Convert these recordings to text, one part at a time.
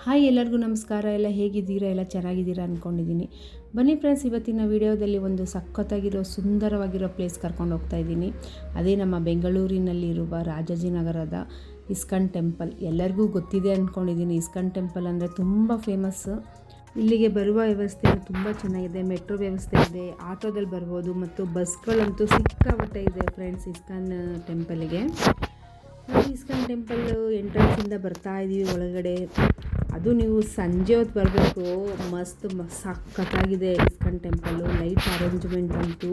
Hi ಎಲ್ಲರಿಗೂ ನಮಸ್ಕಾರ. ಎಲ್ಲ ಹೇಗಿದ್ದೀರಾ? ಎಲ್ಲ ಚೆನ್ನಾಗಿದ್ದೀರಾ ಅಂದ್ಕೊಂಡಿದ್ದೀನಿ. ಬನ್ನಿ ಫ್ರೆಂಡ್ಸ್, ಇವತ್ತಿನ ವಿಡಿಯೋದಲ್ಲಿ ಒಂದು ಸಖತ್ತಾಗಿರೋ ಸುಂದರವಾಗಿರೋ ಪ್ಲೇಸ್ ಕರ್ಕೊಂಡು ಹೋಗ್ತಾ ಇದ್ದೀನಿ. ಅದೇ ನಮ್ಮ ಬೆಂಗಳೂರಿನಲ್ಲಿರುವ ರಾಜಾಜಿನಗರದ ಇಸ್ಕಾನ್ ಟೆಂಪಲ್. ಎಲ್ಲರಿಗೂ ಗೊತ್ತಿದೆ ಅಂದ್ಕೊಂಡಿದ್ದೀನಿ. ಇಸ್ಕಾನ್ ಟೆಂಪಲ್ ಅಂದರೆ ತುಂಬ ಫೇಮಸ್ಸು. ಇಲ್ಲಿಗೆ ಬರುವ ವ್ಯವಸ್ಥೆ ತುಂಬ ಚೆನ್ನಾಗಿದೆ. ಮೆಟ್ರೋ ವ್ಯವಸ್ಥೆ ಇದೆ, ಆಟೋದಲ್ಲಿ ಬರ್ಬೋದು, ಮತ್ತು ಬಸ್ಗಳಂತೂ ಸಿಕ್ಕಾಪಟ್ಟೆ ಇದೆ ಫ್ರೆಂಡ್ಸ್ ಇಸ್ಕಾನ್ ಟೆಂಪಲ್ಗೆ. ಇಸ್ಕಾನ್ ಟೆಂಪಲ್ ಎಂಟ್ರೆನ್ಸಿಂದ ಬರ್ತಾ ಇದ್ದೀವಿ ಒಳಗಡೆ. ಅದು ನೀವು ಸಂಜೆ ಹೊತ್ತು ಬರಬೇಕು. ಸಖತ್ತಾಗಿದೆ ಇಸ್ಕಾನ್ ಟೆಂಪಲ್ಲು. ಲೈಟ್ ಅರೇಂಜ್ಮೆಂಟ್ ಅಂತೂ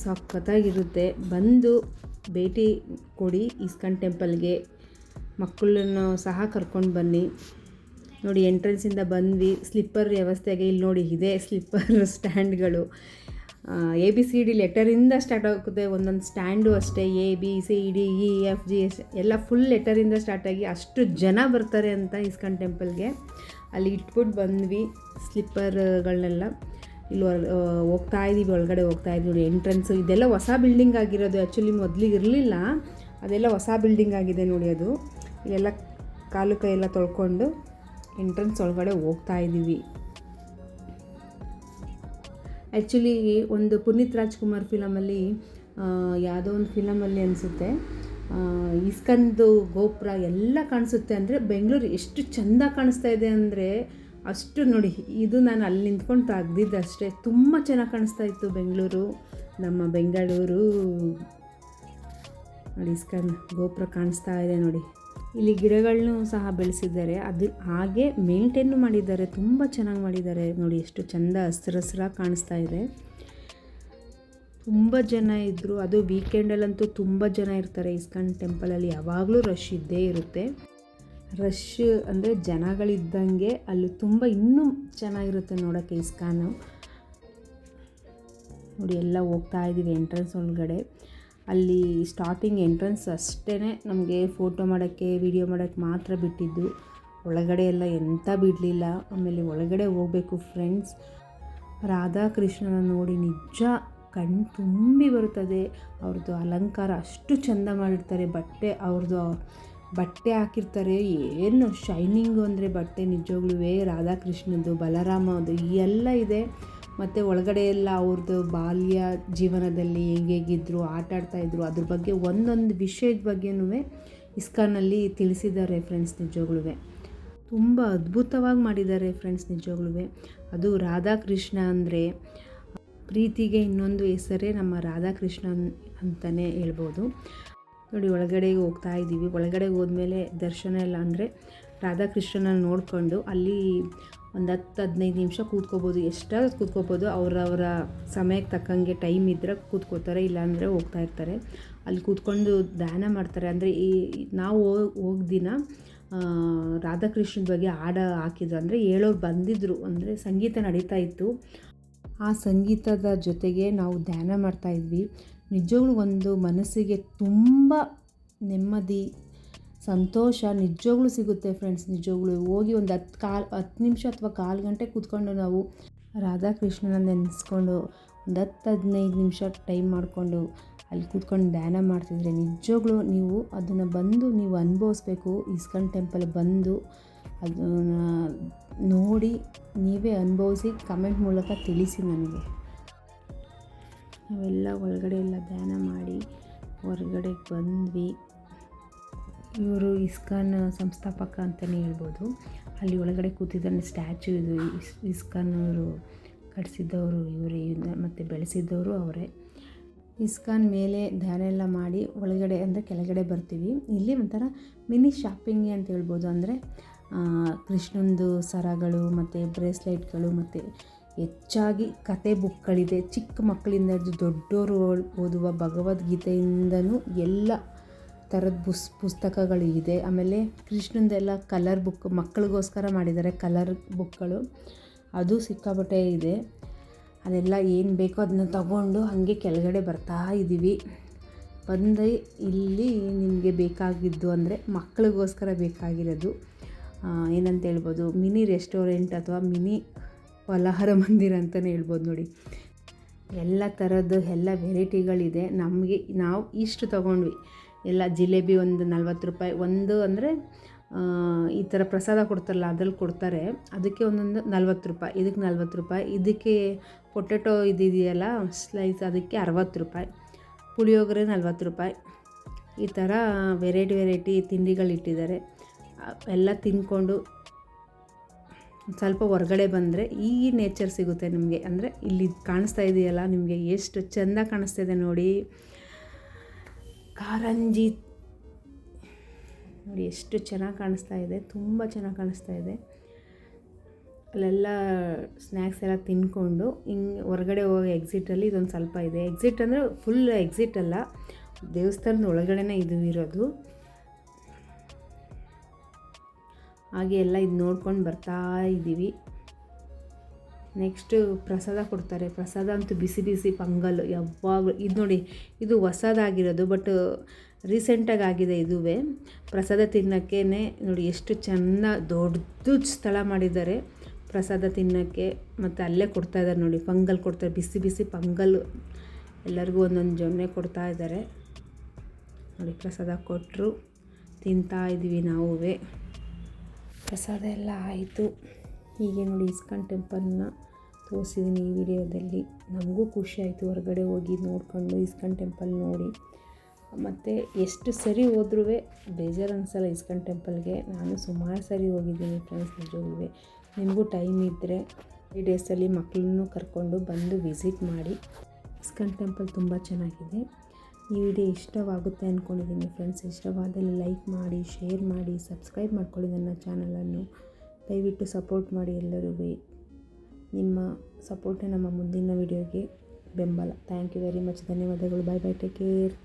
ಸಖತ್ತಾಗಿರುತ್ತೆ. ಬಂದು ಭೇಟಿ ಕೊಡಿ ಇಸ್ಕಾನ್ ಟೆಂಪಲ್ಗೆ. ಮಕ್ಕಳನ್ನು ಸಹ ಕರ್ಕೊಂಡು ಬನ್ನಿ. ನೋಡಿ, ಎಂಟ್ರೆನ್ಸಿಂದ ಬಂದ್ವಿ. ಸ್ಲಿಪ್ಪರ್ ವ್ಯವಸ್ಥೆಗೆ ಇಲ್ಲಿ ನೋಡಿ ಇದೆ ಸ್ಲಿಪ್ಪರ್ ಸ್ಟ್ಯಾಂಡ್ಗಳು. ABCD ಲೆಟರಿಂದ ಸ್ಟಾರ್ಟ್ ಆಗುತ್ತೆ. ಒಂದೊಂದು ಸ್ಟ್ಯಾಂಡು ಅಷ್ಟೇ ABCDEFG ಎಲ್ಲ ಫುಲ್ ಲೆಟರಿಂದ ಸ್ಟಾರ್ಟಾಗಿ ಅಷ್ಟು ಜನ ಬರ್ತಾರೆ ಅಂತ ಇಸ್ಕಾನ್ ಟೆಂಪಲ್ಗೆ. ಅಲ್ಲಿ ಇಟ್ಬಿಟ್ಟು ಬಂದ್ವಿ ಸ್ಲಿಪ್ಪರ್ಗಳನ್ನೆಲ್ಲ. ಇಲ್ಲಿ ಹೋಗ್ತಾ ಇದ್ದೀವಿ, ಒಳಗಡೆ ಹೋಗ್ತಾ ಇದ್ದೀವಿ. ನೋಡಿ, ಎಂಟ್ರೆನ್ಸು ಇದೆಲ್ಲ ಹೊಸ ಬಿಲ್ಡಿಂಗ್ ಆಗಿರೋದು. ಆ್ಯಕ್ಚುಲಿ ಮೊದಲಿಗೆ ಇರಲಿಲ್ಲ, ಅದೆಲ್ಲ ಹೊಸ ಬಿಲ್ಡಿಂಗ್ ಆಗಿದೆ ನೋಡಿ. ಅದು ಇಲ್ಲೆಲ್ಲ ಕಾಲು ಕೈ ಎಲ್ಲ ತೊಳ್ಕೊಂಡು ಎಂಟ್ರೆನ್ಸ್ ಒಳಗಡೆ ಹೋಗ್ತಾ ಇದ್ದೀವಿ. ಆ್ಯಕ್ಚುಲಿ ಒಂದು ಪುನೀತ್ ರಾಜ್ಕುಮಾರ್ ಫಿಲಮಲ್ಲಿ, ಯಾವುದೋ ಒಂದು ಫಿಲಮಲ್ಲಿ ಅನಿಸುತ್ತೆ, ಇಸ್ಕಾನ್ದು ಗೋಪುರ ಎಲ್ಲ ಕಾಣಿಸುತ್ತೆ. ಅಂದರೆ ಬೆಂಗಳೂರು ಎಷ್ಟು ಚೆಂದ ಕಾಣಿಸ್ತಾ ಇದೆ ಅಂದರೆ ಅಷ್ಟು. ನೋಡಿ, ಇದು ನಾನು ಅಲ್ಲಿ ನಿಂತ್ಕೊಂಡು ತೆಗ್ದಿದ್ದು ಅಷ್ಟೇ. ತುಂಬ ಚೆನ್ನಾಗಿ ಕಾಣಿಸ್ತಾ ಇತ್ತು ಬೆಂಗಳೂರು, ನಮ್ಮ ಬೆಂಗಳೂರು. ನೋಡಿ, ಇಸ್ಕಾನ್ ಗೋಪುರ ಕಾಣಿಸ್ತಾ ಇದೆ ನೋಡಿ. ಇಲ್ಲಿ ಗಿಡಗಳನ್ನೂ ಸಹ ಬೆಳೆಸಿದ್ದಾರೆ. ಅದು ಹಾಗೆ ಮೇಂಟೈನು ಮಾಡಿದ್ದಾರೆ, ತುಂಬ ಚೆನ್ನಾಗಿ ಮಾಡಿದ್ದಾರೆ ನೋಡಿ. ಎಷ್ಟು ಚೆಂದ ಹಸ್ರಾಗಿ ಕಾಣಿಸ್ತಾ ಇದೆ. ತುಂಬ ಜನ ಇದ್ದರು. ಅದು ವೀಕೆಂಡಲ್ಲಂತೂ ತುಂಬ ಜನ ಇರ್ತಾರೆ ಇಸ್ಕಾನ್ ಟೆಂಪಲಲ್ಲಿ. ಯಾವಾಗಲೂ ರಶ್ ಇದ್ದೇ ಇರುತ್ತೆ. ರಶ್ ಅಂದರೆ ಜನಗಳಿದ್ದಂಗೆ ಅಲ್ಲಿ ತುಂಬ ಇನ್ನೂ ಚೆನ್ನಾಗಿರುತ್ತೆ ನೋಡೋಕ್ಕೆ ಇಸ್ಕಾನು. ನೋಡಿ, ಎಲ್ಲ ಹೋಗ್ತಾ ಇದ್ದೀವಿ ಎಂಟ್ರೆನ್ಸ್ ಒಳಗಡೆ. ಅಲ್ಲಿ ಸ್ಟಾರ್ಟಿಂಗ್ ಎಂಟ್ರೆನ್ಸ್ ಅಷ್ಟೇ ನಮಗೆ ಫೋಟೋ ಮಾಡೋಕ್ಕೆ, ವಿಡಿಯೋ ಮಾಡೋಕ್ಕೆ ಮಾತ್ರ ಬಿಟ್ಟಿದ್ದು. ಒಳಗಡೆ ಎಲ್ಲ ಎಂಥ ಬಿಡಲಿಲ್ಲ. ಆಮೇಲೆ ಒಳಗಡೆ ಹೋಗಬೇಕು ಫ್ರೆಂಡ್ಸ್. ರಾಧಾಕೃಷ್ಣನ ನೋಡಿ ನಿಜ ಕಣ್ಣು ತುಂಬಿ ಬರುತ್ತದೆ. ಅವ್ರದ್ದು ಅಲಂಕಾರ ಅಷ್ಟು ಚೆಂದ ಮಾಡಿರ್ತಾರೆ. ಅವ್ರದ್ದು ಬಟ್ಟೆ ಹಾಕಿರ್ತಾರೆ, ಏನು ಶೈನಿಂಗು ಅಂದರೆ ಬಟ್ಟೆ ನಿಜವಾಗ್ಲೂ. ರಾಧಾಕೃಷ್ಣದ್ದು, ಬಲರಾಮದು ಎಲ್ಲ ಇದೆ. ಮತ್ತು ಒಳಗಡೆ ಎಲ್ಲ ಅವ್ರದ್ದು ಬಾಲ್ಯ ಜೀವನದಲ್ಲಿ ಹೇಗಿದ್ದರು, ಆಟ ಆಡ್ತಾಯಿದ್ರು, ಅದ್ರ ಬಗ್ಗೆ ಒಂದೊಂದು ವಿಷಯದ ಬಗ್ಗೆನೂ ಇಸ್ಕಾನಲ್ಲಿ ತಿಳಿಸಿದ್ದಾರೆ ಫ್ರೆಂಡ್ಸ್. ನಿಜವಾಗ್ಲೂ ತುಂಬ ಅದ್ಭುತವಾಗಿ ಮಾಡಿದ್ದಾರೆ ಫ್ರೆಂಡ್ಸ್ ನಿಜವಾಗ್ಲೂ. ಅದು ರಾಧಾಕೃಷ್ಣ ಅಂದರೆ ಪ್ರೀತಿಗೆ ಇನ್ನೊಂದು ಹೆಸರೇ ನಮ್ಮ ರಾಧಾಕೃಷ್ಣ ಅಂತಲೇ ಹೇಳ್ಬೋದು. ನೋಡಿ, ಒಳಗಡೆಗೆ ಹೋಗ್ತಾ ಇದ್ದೀವಿ. ಒಳಗಡೆ ಹೋದ್ಮೇಲೆ ದರ್ಶನ ಎಲ್ಲ ಅಂದರೆ ರಾಧಾಕೃಷ್ಣನ ನೋಡಿಕೊಂಡು ಅಲ್ಲಿ ಒಂದು 10-15 ನಿಮಿಷ ಕೂತ್ಕೋಬೋದು. ಎಷ್ಟಾದ್ರೂ ಕೂತ್ಕೋಬೋದು. ಅವರವರ ಸಮಯಕ್ಕೆ ತಕ್ಕಂಗೆ ಟೈಮ್ ಇದ್ದರೆ ಕೂತ್ಕೋತಾರೆ, ಇಲ್ಲಾಂದರೆ ಹೋಗ್ತಾ ಇರ್ತಾರೆ. ಅಲ್ಲಿ ಕೂತ್ಕೊಂಡು ಧ್ಯಾನ ಮಾಡ್ತಾರೆ. ಅಂದರೆ ನಾವು ಹೋದ ದಿನ ರಾಧಾಕೃಷ್ಣನ ಬಗ್ಗೆ ಹಾಡು ಹಾಕಿದ್ರು. ಅಂದರೆ ಹೇಳೋರು ಬಂದಿದ್ದರು. ಅಂದರೆ ಸಂಗೀತ ನಡೀತಾ ಇತ್ತು. ಆ ಸಂಗೀತದ ಜೊತೆಗೆ ನಾವು ಧ್ಯಾನ ಮಾಡ್ತಾಯಿದ್ವಿ. ನಿಜವಾಗ್ಲೂ ಒಂದು ಮನಸ್ಸಿಗೆ ತುಂಬ ನೆಮ್ಮದಿ, ಸಂತೋಷ ನಿಜವಾಗ್ಲೂ ಸಿಗುತ್ತೆ ಫ್ರೆಂಡ್ಸ್. ನಿಜವಾಗ್ಲೂ ಹೋಗಿ ಒಂದು 10 ನಿಮಿಷ ಅಥವಾ 1/4 ಗಂಟೆ ಕೂತ್ಕೊಂಡು ನಾವು ರಾಧಾಕೃಷ್ಣನ ನೆನೆಸ್ಕೊಂಡು ಒಂದು 10-15 ನಿಮಿಷ ಟೈಮ್ ಮಾಡಿಕೊಂಡು ಅಲ್ಲಿ ಕೂತ್ಕೊಂಡು ಧ್ಯಾನ ಮಾಡ್ತಿದ್ರೆ ನಿಜವಾಗ್ಲೂ ನೀವು ಅದನ್ನು ಬಂದು ನೀವು ಅನುಭವಿಸ್ಬೇಕು. ಇಸ್ಕಾನ್ ಟೆಂಪಲ್ ಬಂದು ಅದನ್ನು ನೋಡಿ ನೀವೇ ಅನುಭವಿಸಿ ಕಮೆಂಟ್ ಮೂಲಕ ತಿಳಿಸಿ ನನಗೆ. ನಾವೆಲ್ಲ ಒಳಗಡೆ ಎಲ್ಲ ಧ್ಯಾನ ಮಾಡಿ ಹೊರಗಡೆ ಬಂದ್ವಿ. ಇವರು ಇಸ್ಕಾನ್ ಸಂಸ್ಥಾಪಕ ಅಂತಲೇ ಹೇಳ್ಬೋದು. ಅಲ್ಲಿ ಒಳಗಡೆ ಕೂತಿದ್ದಾನೆ ಸ್ಟ್ಯಾಚು. ಇದು ಇಸ್ಕಾನ್ ಅವರು ಕಟ್ಟಿಸಿದ್ದವರು ಇವರೇ, ಮತ್ತು ಬೆಳೆಸಿದ್ದವರು ಅವರೇ. ಇಸ್ಕಾನ್ ಮೇಲೆ ಧ್ಯಾನ ಎಲ್ಲ ಮಾಡಿ ಒಳಗಡೆ ಅಂದರೆ ಕೆಳಗಡೆ ಬರ್ತೀವಿ. ಇಲ್ಲಿ ಒಂಥರ ಮಿನಿ ಶಾಪಿಂಗ್ ಅಂತ ಹೇಳ್ಬೋದು. ಅಂದರೆ ಕೃಷ್ಣಂದು ಸರಗಳು ಮತ್ತು ಬ್ರೇಸ್ಲೆಟ್ಗಳು, ಮತ್ತು ಹೆಚ್ಚಾಗಿ ಕತೆ ಬುಕ್ಗಳಿದೆ. ಚಿಕ್ಕ ಮಕ್ಕಳಿಂದ ದೊಡ್ಡವರು ಓದುವ ಭಗವದ್ಗೀತೆಯಿಂದನೂ ಎಲ್ಲ ಥರದ ಪುಸ್ತಕಗಳು ಇದೆ. ಆಮೇಲೆ ಕೃಷ್ಣಂದೆಲ್ಲ ಕಲರ್ ಬುಕ್ ಮಕ್ಕಳಿಗೋಸ್ಕರ ಮಾಡಿದ್ದಾರೆ, ಕಲರ್ ಬುಕ್ಗಳು. ಅದು ಸಿಕ್ಕಾಪಟ್ಟೆ ಇದೆ. ಅದೆಲ್ಲ ಏನು ಬೇಕೋ ಅದನ್ನ ತಗೊಂಡು ಹಾಗೆ ಕೆಳಗಡೆ ಬರ್ತಾ ಇದ್ದೀವಿ. ಬಂದು ಇಲ್ಲಿ ನಿಮಗೆ ಬೇಕಾಗಿದ್ದು ಅಂದರೆ ಮಕ್ಕಳಿಗೋಸ್ಕರ ಬೇಕಾಗಿರೋದು ಏನಂತ ಹೇಳ್ಬೋದು, ಮಿನಿ ರೆಸ್ಟೋರೆಂಟ್ ಅಥವಾ ಮಿನಿ ಫಲಹಾರ ಮಂದಿರ ಅಂತಲೇ ಹೇಳ್ಬೋದು. ನೋಡಿ, ಎಲ್ಲ ಥರದ್ದು ಎಲ್ಲ ವೆರೈಟಿಗಳಿದೆ. ನಾವು ಇಷ್ಟು ತೊಗೊಂಡ್ವಿ. ಎಲ್ಲ ಜಿಲೇಬಿ ಒಂದು 40 ರೂಪಾಯಿ ಒಂದು, ಅಂದರೆ ಈ ಥರ ಪ್ರಸಾದ ಕೊಡ್ತಾರಲ್ಲ ಅದ್ರಲ್ಲಿ ಕೊಡ್ತಾರೆ. ಅದಕ್ಕೆ ಒಂದೊಂದು 40 ರೂಪಾಯಿ, ಇದಕ್ಕೆ 40 ರೂಪಾಯಿ, ಇದಕ್ಕೆ ಪೊಟೆಟೊ ಇದೆಯಲ್ಲ ಸ್ಲೈಸ್ ಅದಕ್ಕೆ 60 ರೂಪಾಯಿ, ಪುಳಿಯೋಗರೆ 40 ರೂಪಾಯಿ. ಈ ಥರ ವೆರೈಟಿ ತಿಂಡಿಗಳಿಟ್ಟಿದ್ದಾರೆ. ಎಲ್ಲ ತಿಂದ್ಕೊಂಡು ಸ್ವಲ್ಪ ಹೊರಗಡೆ ಬಂದರೆ ಈ ನೇಚರ್ ಸಿಗುತ್ತೆ ನಿಮಗೆ. ಅಂದರೆ ಇಲ್ಲಿ ಕಾಣಿಸ್ತಾ ಇದೆಯಲ್ಲ ನಿಮಗೆ, ಎಷ್ಟು ಚೆಂದ ಕಾಣಿಸ್ತಾ ಇದೆ ನೋಡಿ. ಕಾರಂಜಿ ನೋಡಿ ಎಷ್ಟು ಚೆನ್ನಾಗಿ ಕಾಣಿಸ್ತಾ ಇದೆ, ತುಂಬ ಚೆನ್ನಾಗಿ ಕಾಣಿಸ್ತಾ ಇದೆ. ಅಲ್ಲೆಲ್ಲ ಸ್ನ್ಯಾಕ್ಸ್ ಎಲ್ಲ ತಿಂದ್ಕೊಂಡು ಹಿಂಗೆ ಹೊರಗಡೆ ಹೋಗಿ ಎಕ್ಸಿಟಲ್ಲಿ ಇದೊಂದು ಸ್ವಲ್ಪ ಇದೆ. ಎಕ್ಸಿಟ್ ಅಂದರೆ ಫುಲ್ ಎಕ್ಸಿಟ್ ಅಲ್ಲ, ದೇವಸ್ಥಾನದ ಒಳಗಡೆನೇ ಇದು ಇರೋದು. ಹಾಗೆ ಎಲ್ಲ ಇದು ನೋಡ್ಕೊಂಡು ಬರ್ತಾ ಇದ್ದೀವಿ. ನೆಕ್ಸ್ಟು ಪ್ರಸಾದ ಕೊಡ್ತಾರೆ. ಪ್ರಸಾದ ಅಂತೂ ಬಿಸಿ ಬಿಸಿ ಪೊಂಗಲ್ ಯಾವಾಗ ಇದು ನೋಡಿ, ಇದು ಹೊಸದಾಗಿರೋದು, ಬಟ್ ರೀಸೆಂಟಾಗಿ ಆಗಿದೆ ಇದುವೇ. ಪ್ರಸಾದ ತಿನ್ನೋಕ್ಕೇ ನೋಡಿ ಎಷ್ಟು ಚೆಂದ ದೊಡ್ಡದು ಸ್ಥಳ ಮಾಡಿದ್ದಾರೆ ಪ್ರಸಾದ ತಿನ್ನೋಕ್ಕೆ. ಮತ್ತು ಅಲ್ಲೇ ಕೊಡ್ತಾಯಿದ್ದಾರೆ ನೋಡಿ, ಪೊಂಗಲ್ ಕೊಡ್ತಾರೆ, ಬಿಸಿ ಬಿಸಿ ಪೊಂಗಲ್ ಎಲ್ಲರಿಗೂ ಒಂದೊಂದು ಜೊನ್ನೆ ಕೊಡ್ತಾ ಇದ್ದಾರೆ ನೋಡಿ. ಪ್ರಸಾದ ಕೊಟ್ಟರು, ತಿಂತಾ ಇದ್ದೀವಿ ನಾವು. ಪ್ರಸಾದ ಎಲ್ಲ ಆಯಿತು. ಹೀಗೆ ನೋಡಿ ಇಸ್ಕಾನ್ ಟೆಂಪಲ್ನ ತೋರಿಸಿದ್ದೀನಿ ಈ ವಿಡಿಯೋದಲ್ಲಿ. ನಮಗೂ ಖುಷಿ ಆಯಿತು ಹೊರಗಡೆ ಹೋಗಿ ನೋಡ್ಕೊಂಡು ಇಸ್ಕಾನ್ ಟೆಂಪಲ್ ನೋಡಿ. ಮತ್ತು ಎಷ್ಟು ಸರಿ ಹೋದ್ರೂ ಬೇಜಾರು ಅನಿಸಲ್ಲ ಇಸ್ಕಾನ್ ಟೆಂಪಲ್ಗೆ. ನಾನು ಸುಮಾರು ಸರಿ ಹೋಗಿದ್ದೀನಿ ಫ್ರೆಂಡ್ಸ್ ನಿಜವಾಗ್ಲೂ. ನಿಮಗೂ ಟೈಮ್ ಇದ್ದರೆ ಈ ಡೇಸಲ್ಲಿ ಮಕ್ಕಳನ್ನು ಕರ್ಕೊಂಡು ಬಂದು ವಿಸಿಟ್ ಮಾಡಿ. ಇಸ್ಕಾನ್ ಟೆಂಪಲ್ ತುಂಬ ಚೆನ್ನಾಗಿದೆ. ಈ ವಿಡಿಯೋ ಇಷ್ಟವಾಗುತ್ತೆ ಅಂದ್ಕೊಂಡಿದ್ದೀನಿ ಫ್ರೆಂಡ್ಸ್. ಇಷ್ಟವಾದಲ್ಲಿ ಲೈಕ್ ಮಾಡಿ, ಶೇರ್ ಮಾಡಿ, ಸಬ್ಸ್ಕ್ರೈಬ್ ಮಾಡ್ಕೊಳ್ಳಿ ನನ್ನ ಚಾನಲನ್ನು. ದಯವಿಟ್ಟು ಸಪೋರ್ಟ್ ಮಾಡಿ ಎಲ್ಲರೂ. ನಿಮ್ಮ ಸಪೋರ್ಟೇ ನಮ್ಮ ಮುಂದಿನ ವಿಡಿಯೋಗೆ ಬೆಂಬಲ. Thank you very much. ಧನ್ಯವಾದಗಳು. Bye bye, take care.